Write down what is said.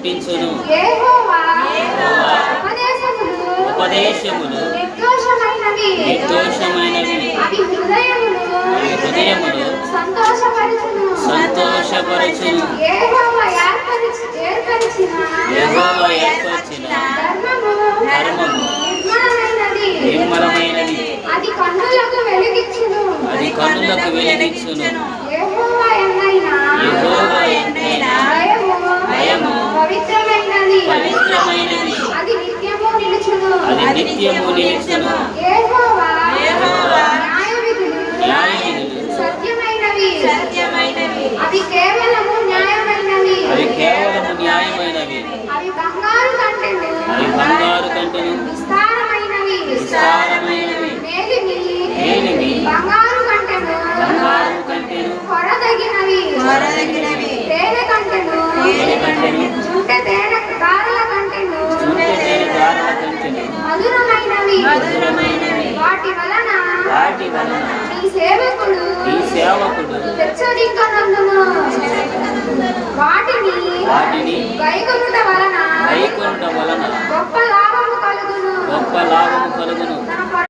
పుట్టించును. యెహోవా యెహోవా ఉపదేశములు ఉపదేశములు నిర్దోషమైనవి. అవి హృదయములు సంతోషపరచును. యెహోవా ఏర్పరిచిన ధర్మము నిర్మలమైనది. అది కన్నులకు వెలుగిచ్చును. యెహోవా యందైన భయము పవిత్రమైనది. అది నిత్యము నిలుచును. యెహోవా న్యాయవిధులు సత్యమైనవి. అవి కేవలము న్యాయమైనవి. అవి బంగారు కంటెను విస్తారమైనవి. మేలిమి బంగారు కంటెను కొరదగినవి. తేనె కంటెను చుంటె తేనె దారుల కంటెను మధురమైనవి. వాటి వలన నీ సేవకుడు హెచ్చరింకనందును. వాటిని గైకొనుట వలన గొప్ప లాభము కలుగును. తన